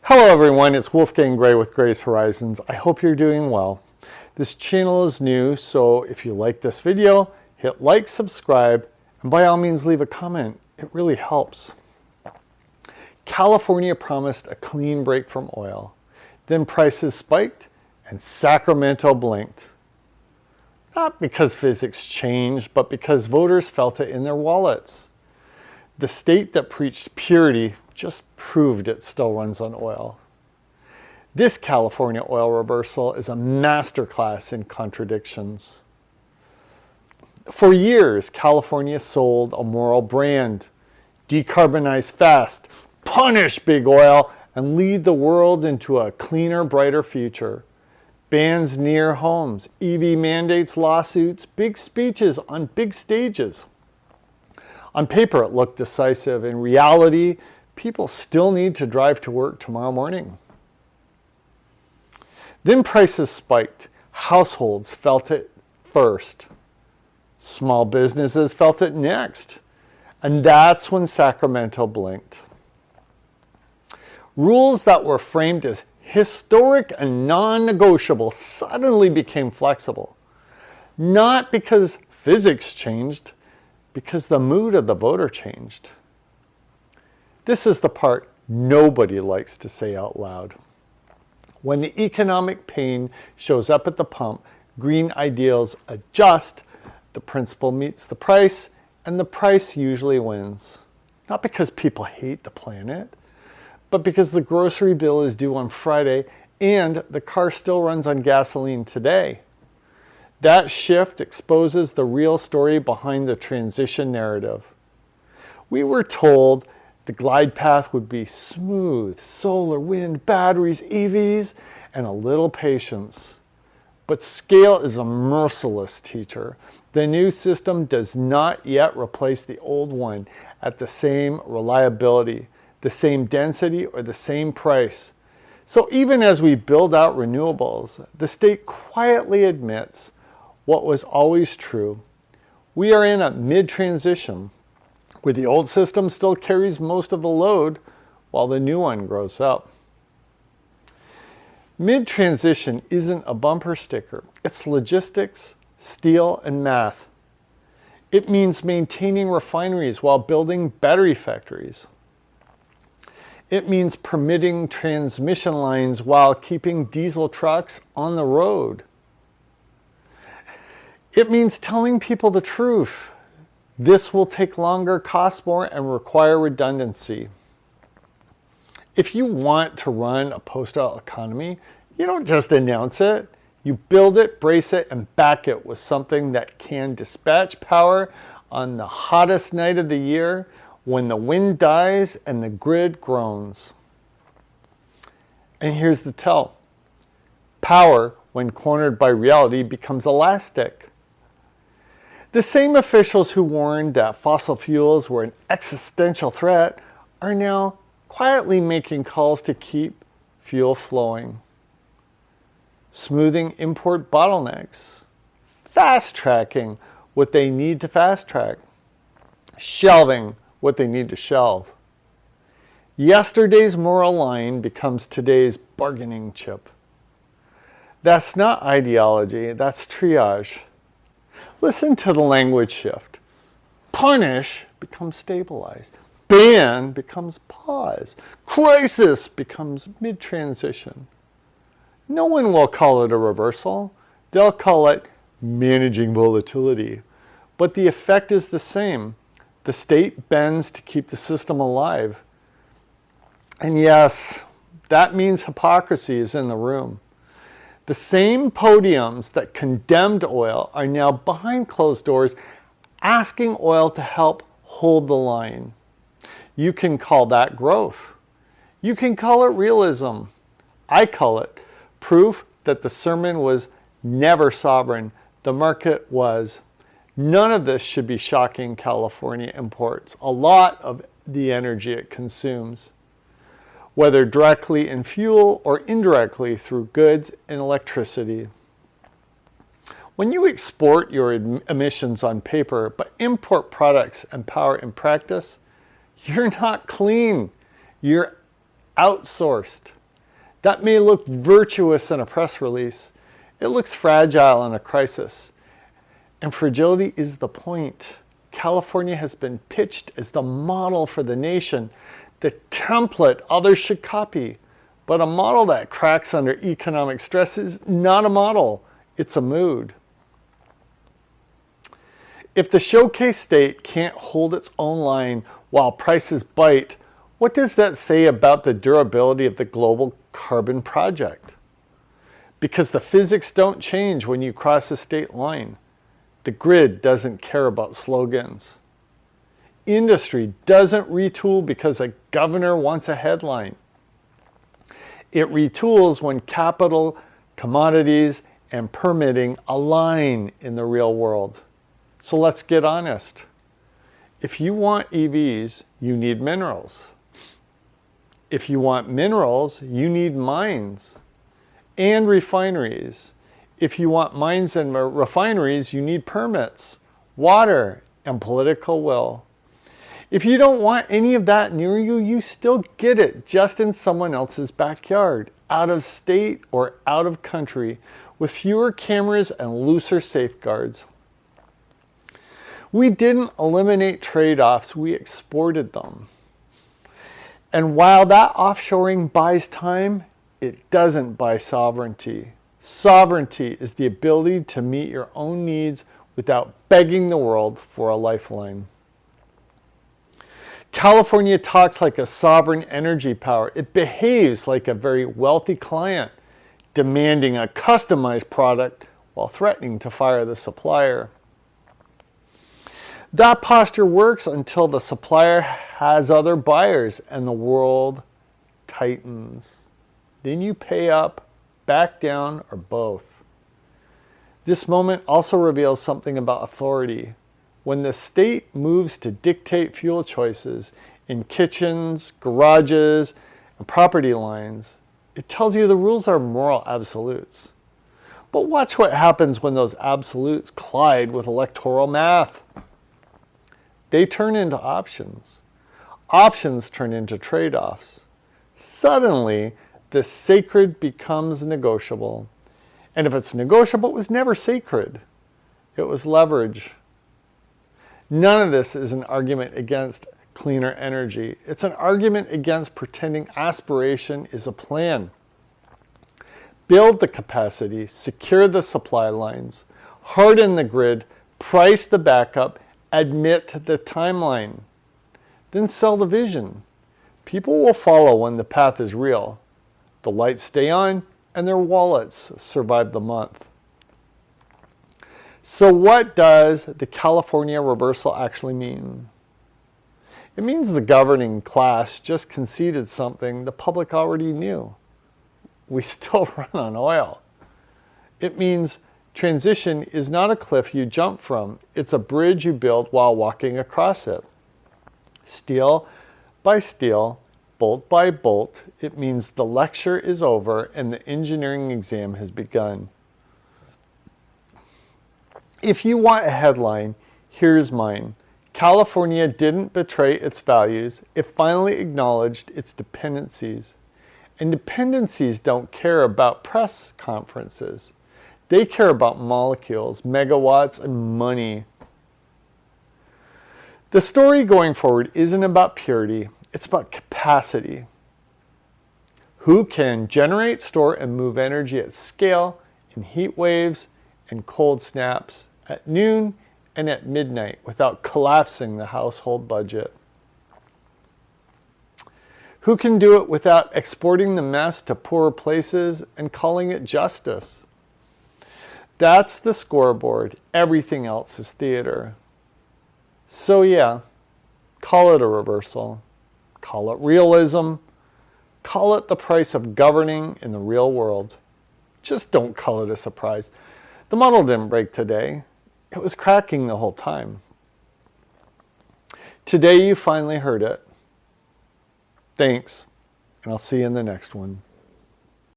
Hello everyone, it's Wolfgang Gray with Gray's Horizons. I hope you're doing well. This channel is new, so if you like this video, hit like, subscribe, and by all means leave a comment. It really helps. California promised a clean break from oil. Then prices spiked and Sacramento blinked. Not because physics changed, but because voters felt it in their wallets. The state that preached purity just proved it still runs on oil. This California oil reversal is a masterclass in contradictions. For years, California sold a moral brand: decarbonize fast, punish big oil, and lead the world into a cleaner, brighter future. Bans near homes, EV mandates, lawsuits, big speeches on big stages. On paper, it looked decisive. In reality, people still need to drive to work tomorrow morning. Then prices spiked. Households felt it first. Small businesses felt it next. And that's when Sacramento blinked. Rules that were framed as historic and non-negotiable suddenly became flexible. Not because physics changed, because the mood of the voter changed. This is the part nobody likes to say out loud. When the economic pain shows up at the pump, green ideals adjust, the principle meets the price, and the price usually wins. Not because people hate the planet, but because the grocery bill is due on Friday and the car still runs on gasoline today. That shift exposes the real story behind the transition narrative. We were told the glide path would be smooth: solar, wind, batteries, EVs, and a little patience. But scale is a merciless teacher. The new system does not yet replace the old one at the same reliability, the same density, or the same price. So even as we build out renewables, the state quietly admits what was always true. We are in a mid-transition, where the old system still carries most of the load while the new one grows up. Mid-transition isn't a bumper sticker. It's logistics, steel, and math. It means maintaining refineries while building battery factories. It means permitting transmission lines while keeping diesel trucks on the road. It means telling people the truth. This will take longer, cost more, and require redundancy. If you want to run a post-oil economy, you don't just announce it. You build it, brace it, and back it with something that can dispatch power on the hottest night of the year, when the wind dies and the grid groans. And here's the tell. Power, when cornered by reality, becomes elastic. The same officials who warned that fossil fuels were an existential threat are now quietly making calls to keep fuel flowing. Smoothing import bottlenecks. Fast-tracking what they need to fast-track. Shelving what they need to shelve. Yesterday's moral line becomes today's bargaining chip. That's not ideology, that's triage. Listen to the language shift. Punish becomes stabilize. Ban becomes pause. Crisis becomes mid-transition. No one will call it a reversal. They'll call it managing volatility. But the effect is the same. The state bends to keep the system alive. And yes, that means hypocrisy is in the room. The same podiums that condemned oil are now behind closed doors asking oil to help hold the line. You can call that growth. You can call it realism. I call it proof that the sermon was never sovereign. The market was. None of this should be shocking California imports a lot of the energy it consumes, whether directly in fuel or indirectly through goods and electricity. When you export your emissions on paper but import products and power in practice, you're not clean. You're outsourced. That may look virtuous in a press release. It looks fragile in a crisis. And fragility is the point. California has been pitched as the model for the nation, the template others should copy. But a model that cracks under economic stress is not a model, it's a mood. If the showcase state can't hold its own line while prices bite, what does that say about the durability of the global carbon project? Because the physics don't change when you cross a state line. The grid doesn't care about slogans. Industry doesn't retool because a governor wants a headline. It retools when capital, commodities, and permitting align in the real world. So let's get honest. If you want EVs, you need minerals. If you want minerals, you need mines and refineries. If you want mines and refineries, you need permits, water, and political will. If you don't want any of that near you, you still get it just in someone else's backyard, out of state or out of country, with fewer cameras and looser safeguards. We didn't eliminate trade-offs, we exported them. And while that offshoring buys time, it doesn't buy sovereignty. Sovereignty is the ability to meet your own needs without begging the world for a lifeline. California talks like a sovereign energy power. It behaves like a very wealthy client, demanding a customized product while threatening to fire the supplier. That posture works until the supplier has other buyers and the world tightens. Then you pay up, back down, or both. This moment also reveals something about authority. When the state moves to dictate fuel choices in kitchens, garages, and property lines, it tells you the rules are moral absolutes. But watch what happens when those absolutes collide with electoral math. They turn into options. Options turn into trade-offs. Suddenly, the sacred becomes negotiable. And if it's negotiable, it was never sacred. It was leverage. None of this is an argument against cleaner energy. It's an argument against pretending aspiration is a plan. Build the capacity, secure the supply lines, harden the grid, price the backup, admit the timeline. Then sell the vision. People will follow when the path is real. The lights stay on and their wallets survive the month. So what does the California reversal actually mean? It means the governing class just conceded something the public already knew. We still run on oil. It means transition is not a cliff you jump from. It's a bridge you build while walking across it. Steel by steel, bolt by bolt, it means the lecture is over and the engineering exam has begun. If you want a headline, here's mine. California didn't betray its values. It finally acknowledged its dependencies. And dependencies don't care about press conferences. They care about molecules, megawatts, and money. The story going forward isn't about purity. It's about capacity. Who can generate, store, and move energy at scale in heat waves and cold snaps at noon and at midnight without collapsing the household budget? Who can do it without exporting the mess to poorer places and calling it justice? That's the scoreboard. Everything else is theater. So yeah, call it a reversal. Call it realism. Call it the price of governing in the real world. Just don't call it a surprise. The model didn't break today. It was cracking the whole time. Today you finally heard it. Thanks, and I'll see you in the next one.